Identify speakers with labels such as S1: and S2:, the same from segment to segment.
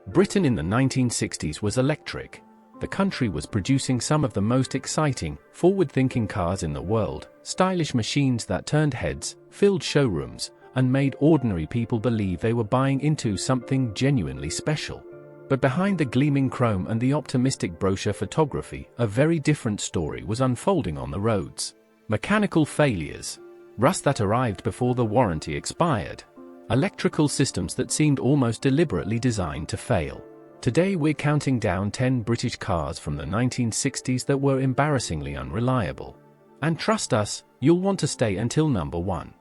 S1: Britain in the 1960s was electric. The country was producing some of the most exciting, forward-thinking cars in the world, stylish machines that turned heads, filled showrooms, and made ordinary people believe they were buying into something genuinely special. But behind the gleaming chrome and the optimistic brochure photography, a very different story was unfolding on the roads. Mechanical failures, rust that arrived before the warranty expired, electrical systems that seemed almost deliberately designed to fail. Today we're counting down 10 British cars from the 1960s that were embarrassingly unreliable. And trust us, you'll want to stay until number 1.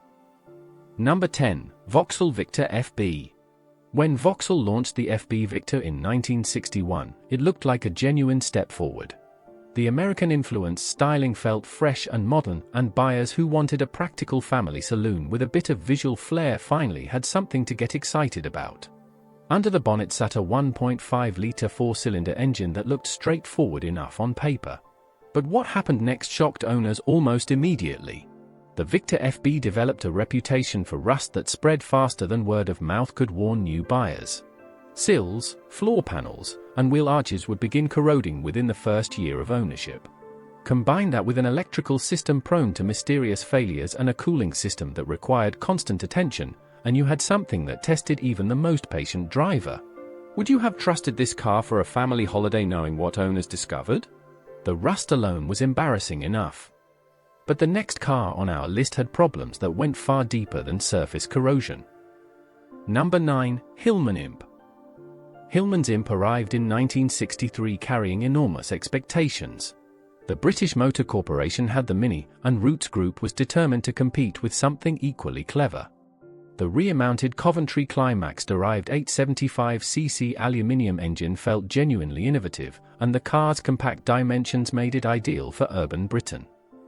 S1: Number 10. Vauxhall Victor FB. When Vauxhall launched the FB Victor in 1961, it looked like a genuine step forward. The American-influenced styling felt fresh and modern, and buyers who wanted a practical family saloon with a bit of visual flair finally had something to get excited about. Under the bonnet sat a 1.5-litre four-cylinder engine that looked straightforward enough on paper. But what happened next shocked owners almost immediately. The Victor FB developed a reputation for rust that spread faster than word of mouth could warn new buyers. Sills, floor panels, and wheel arches would begin corroding within the first year of ownership. Combine that with an electrical system prone to mysterious failures and a cooling system that required constant attention, and you had something that tested even the most patient driver. Would you have trusted this car for a family holiday knowing what owners discovered? The rust alone was embarrassing enough. But the next car on our list had problems that went far deeper than surface corrosion. Number 9. Hillman Imp. Hillman's Imp arrived in 1963 carrying enormous expectations. The British Motor Corporation had the Mini, and Rootes Group was determined to compete with something equally clever. The rear-mounted Coventry Climax-derived 875cc aluminium engine felt genuinely innovative, and the car's compact dimensions made it ideal for urban Britain.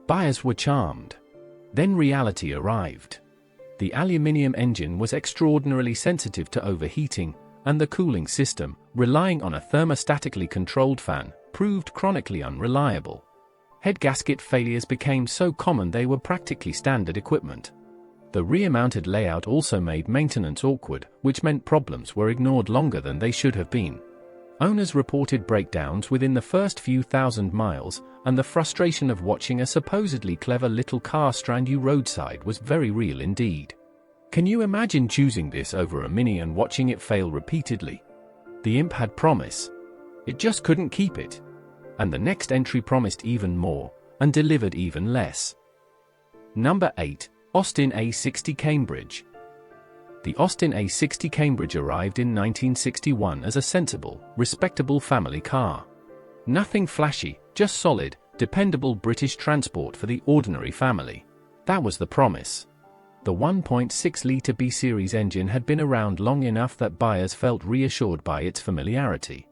S1: Buyers were charmed. Then reality arrived. The aluminium engine was extraordinarily sensitive to overheating, and the cooling system, relying on a thermostatically controlled fan, proved chronically unreliable. Head gasket failures became so common they were practically standard equipment. The rear-mounted layout also made maintenance awkward, which meant problems were ignored longer than they should have been. Owners reported breakdowns within the first few thousand miles, and the frustration of watching a supposedly clever little car strand you roadside was very real indeed. Can you imagine choosing this over a Mini and watching it fail repeatedly? The Imp had promise. It just couldn't keep it. And the next entry promised even more, and delivered even less. Number 8. Austin A60 Cambridge. The Austin A60 Cambridge arrived in 1961 as a sensible, respectable family car. Nothing flashy, just solid, dependable British transport for the ordinary family. That was the promise. The 1.6-litre B-Series engine had been around long enough that buyers felt reassured by its familiarity.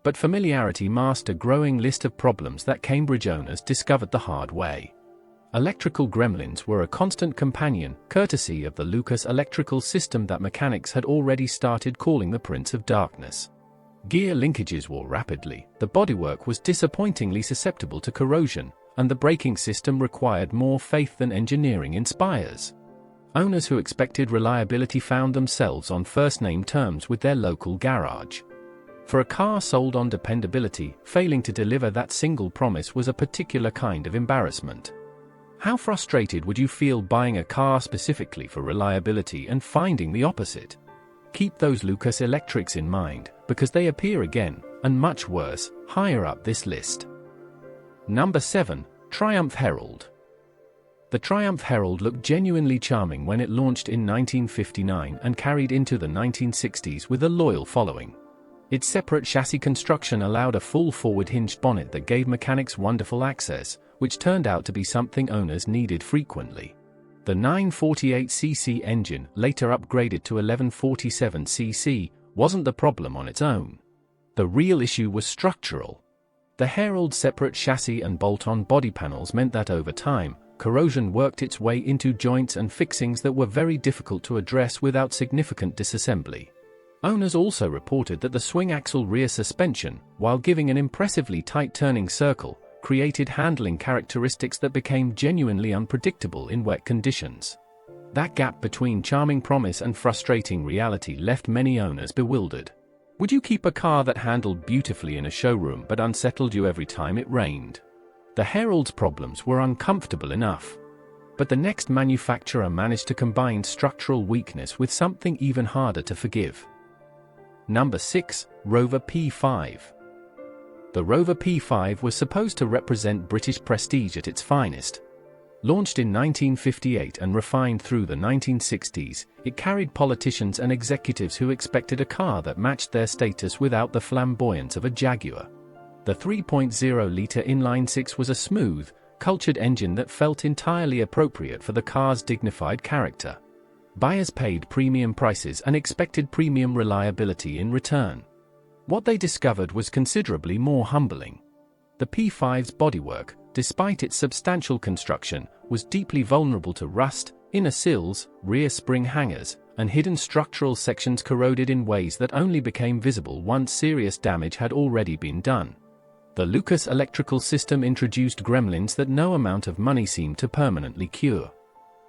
S1: But familiarity masked a growing list of problems that Cambridge owners discovered the hard way. Electrical gremlins were a constant companion, courtesy of the Lucas electrical system that mechanics had already started calling the Prince of Darkness. Gear linkages wore rapidly, the bodywork was disappointingly susceptible to corrosion, and the braking system required more faith than engineering inspires. Owners who expected reliability found themselves on first-name terms with their local garage. For a car sold on dependability, failing to deliver that single promise was a particular kind of embarrassment. How frustrated would you feel buying a car specifically for reliability and finding the opposite? Keep those Lucas Electrics in mind, because they appear again, and much worse, higher up this list. Number 7. Triumph Herald. The Triumph Herald looked genuinely charming when it launched in 1959 and carried into the 1960s with a loyal following. Its separate chassis construction allowed a full forward hinged bonnet that gave mechanics wonderful access, which turned out to be something owners needed frequently. The 948cc engine, later upgraded to 1147cc, wasn't the problem on its own. The real issue was structural. The Herald's separate chassis and bolt-on body panels meant that over time, corrosion worked its way into joints and fixings that were very difficult to address without significant disassembly. Owners also reported that the swing axle rear suspension, while giving an impressively tight turning circle, created handling characteristics that became genuinely unpredictable in wet conditions. That gap between charming promise and frustrating reality left many owners bewildered. Would you keep a car that handled beautifully in a showroom but unsettled you every time it rained? The Herald's problems were uncomfortable enough. But the next manufacturer managed to combine structural weakness with something even harder to forgive. Number 6. Rover P5. The Rover P5 was supposed to represent British prestige at its finest. Launched in 1958 and refined through the 1960s, it carried politicians and executives who expected a car that matched their status without the flamboyance of a Jaguar. The 3.0-litre inline-six was a smooth, cultured engine that felt entirely appropriate for the car's dignified character. Buyers paid premium prices and expected premium reliability in return. What they discovered was considerably more humbling. The P5's bodywork, despite its substantial construction, was deeply vulnerable to rust, inner sills, rear spring hangers, and hidden structural sections corroded in ways that only became visible once serious damage had already been done. The Lucas electrical system introduced gremlins that no amount of money seemed to permanently cure.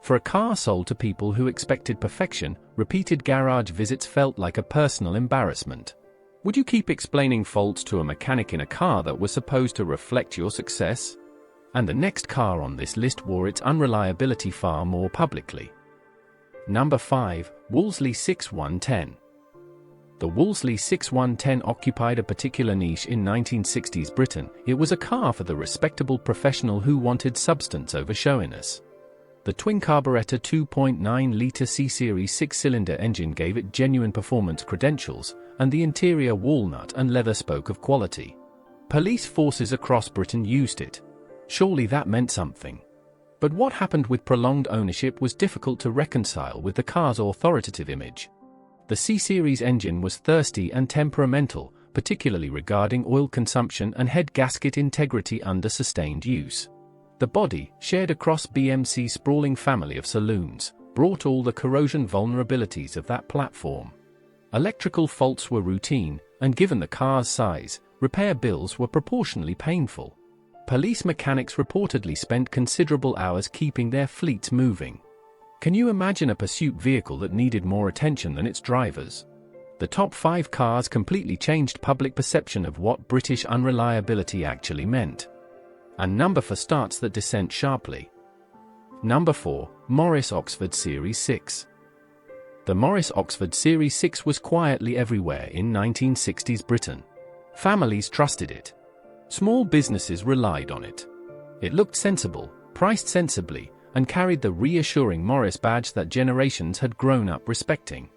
S1: For a car sold to people who expected perfection, repeated garage visits felt like a personal embarrassment. Would you keep explaining faults to a mechanic in a car that was supposed to reflect your success? And the next car on this list wore its unreliability far more publicly. Number 5. Wolseley 6110. The Wolseley 6110 occupied a particular niche in 1960s Britain. It was a car for the respectable professional who wanted substance over showiness. The twin-carburetor 2.9-litre C-Series 6-cylinder engine gave it genuine performance credentials, and the interior walnut and leather spoke of quality. Police forces across Britain used it. Surely that meant something. But what happened with prolonged ownership was difficult to reconcile with the car's authoritative image. The C-Series engine was thirsty and temperamental, particularly regarding oil consumption and head gasket integrity under sustained use. The body, shared across BMC's sprawling family of saloons, brought all the corrosion vulnerabilities of that platform. Electrical faults were routine, and given the car's size, repair bills were proportionally painful. Police mechanics reportedly spent considerable hours keeping their fleets moving. Can you imagine a pursuit vehicle that needed more attention than its drivers? The top 5 cars completely changed public perception of what British unreliability actually meant. And number 4 starts that descent sharply. Number 4. Morris Oxford Series 6. The Morris Oxford Series 6 was quietly everywhere in 1960s Britain. Families trusted it. Small businesses relied on it. It looked sensible, priced sensibly, and carried the reassuring Morris badge that generations had grown up respecting.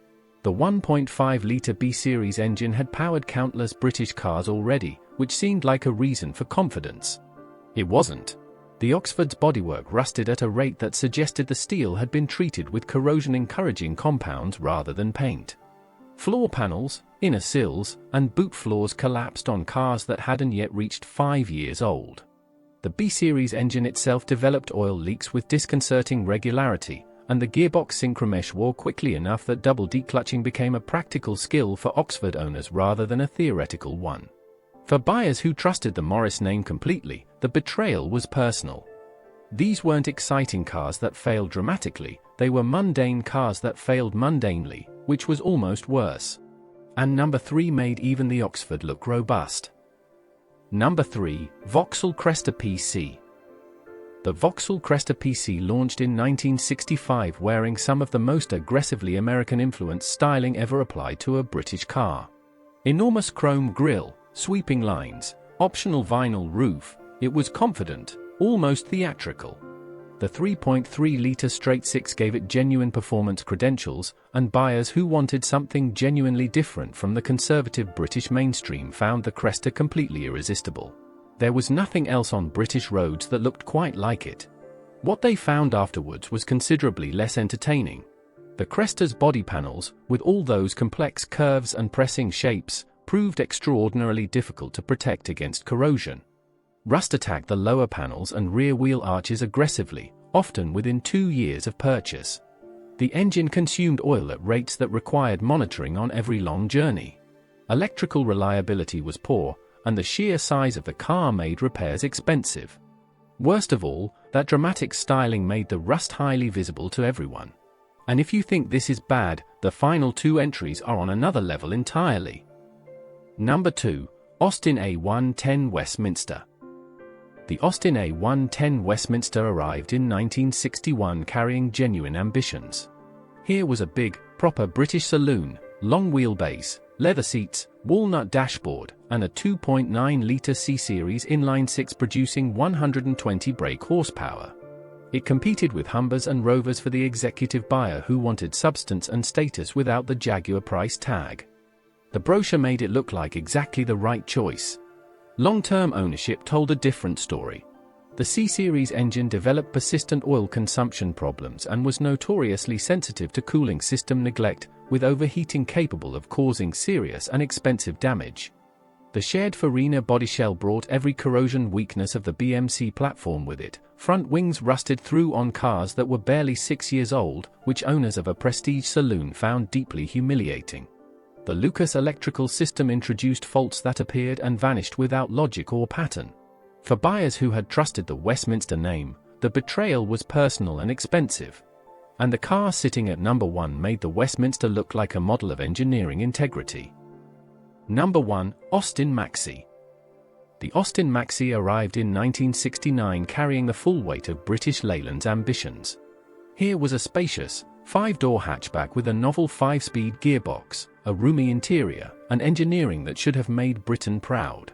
S1: The 1.5-litre B-Series engine had powered countless British cars already, which seemed like a reason for confidence. It wasn't. The Oxford's bodywork rusted at a rate that suggested the steel had been treated with corrosion-encouraging compounds rather than paint. Floor panels, inner sills, and boot floors collapsed on cars that hadn't yet reached 5 years old. The B-Series engine itself developed oil leaks with disconcerting regularity, and the gearbox synchromesh wore quickly enough that double declutching became a practical skill for Oxford owners rather than a theoretical one. For buyers who trusted the Morris name completely, the betrayal was personal. These weren't exciting cars that failed dramatically, they were mundane cars that failed mundanely, which was almost worse. And number 3 made even the Oxford look robust. Number 3. Vauxhall Cresta PC. The Vauxhall Cresta PC launched in 1965 wearing some of the most aggressively American-influenced styling ever applied to a British car. Enormous chrome grille, sweeping lines, optional vinyl roof, it was confident, almost theatrical. The 3.3-litre straight-six gave it genuine performance credentials, and buyers who wanted something genuinely different from the conservative British mainstream found the Cresta completely irresistible. There was nothing else on British roads that looked quite like it. What they found afterwards was considerably less entertaining. The Cresta's body panels, with all those complex curves and pressing shapes, proved extraordinarily difficult to protect against corrosion. Rust attacked the lower panels and rear wheel arches aggressively, often within 2 years of purchase. The engine consumed oil at rates that required monitoring on every long journey. Electrical reliability was poor, and the sheer size of the car made repairs expensive. Worst of all, that dramatic styling made the rust highly visible to everyone. And if you think this is bad, the final 2 entries are on another level entirely. Number 2. Austin A110 Westminster. The Austin A110 Westminster arrived in 1961 carrying genuine ambitions. Here was a big, proper British saloon, long wheelbase, leather seats, walnut dashboard, and a 2.9-litre C-Series inline-six producing 120 brake horsepower. It competed with Humbers and Rovers for the executive buyer who wanted substance and status without the Jaguar price tag. The brochure made it look like exactly the right choice. Long-term ownership told a different story. The C-Series engine developed persistent oil consumption problems and was notoriously sensitive to cooling system neglect, with overheating capable of causing serious and expensive damage. The shared Farina bodyshell brought every corrosion weakness of the BMC platform with it. Front wings rusted through on cars that were barely 6 years old, which owners of a prestige saloon found deeply humiliating. The Lucas electrical system introduced faults that appeared and vanished without logic or pattern. For buyers who had trusted the Westminster name, the betrayal was personal and expensive. And the car sitting at number 1 made the Westminster look like a model of engineering integrity. Number 1. Austin Maxi. The Austin Maxi arrived in 1969 carrying the full weight of British Leyland's ambitions. Here was a spacious, 5-door hatchback with a novel 5-speed gearbox, a roomy interior, and engineering that should have made Britain proud.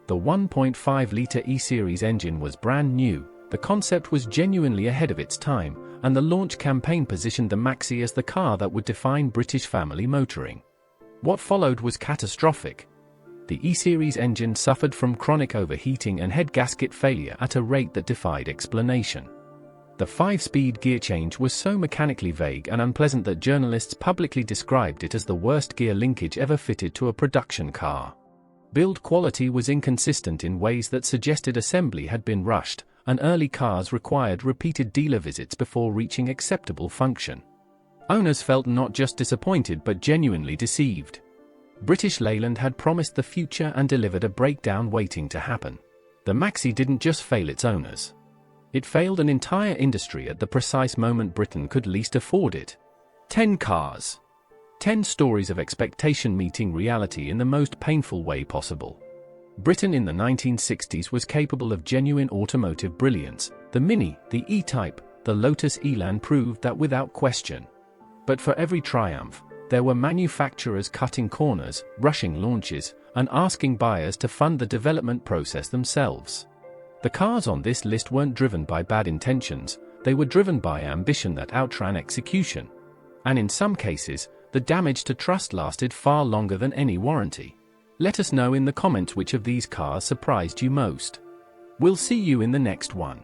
S1: The 1.5-litre E-Series engine was brand new, the concept was genuinely ahead of its time, and the launch campaign positioned the Maxi as the car that would define British family motoring. What followed was catastrophic. The E-Series engine suffered from chronic overheating and head gasket failure at a rate that defied explanation. The 5-speed gear change was so mechanically vague and unpleasant that journalists publicly described it as the worst gear linkage ever fitted to a production car. Build quality was inconsistent in ways that suggested assembly had been rushed, and early cars required repeated dealer visits before reaching acceptable function. Owners felt not just disappointed but genuinely deceived. British Leyland had promised the future and delivered a breakdown waiting to happen. The Maxi didn't just fail its owners. It failed an entire industry at the precise moment Britain could least afford it. 10 cars. 10 stories of expectation meeting reality in the most painful way possible. Britain in the 1960s was capable of genuine automotive brilliance. The Mini, the E-Type, the Lotus Elan proved that without question. But for every triumph, there were manufacturers cutting corners, rushing launches, and asking buyers to fund the development process themselves. The cars on this list weren't driven by bad intentions, they were driven by ambition that outran execution. And in some cases, the damage to trust lasted far longer than any warranty. Let us know in the comments which of these cars surprised you most. We'll see you in the next one.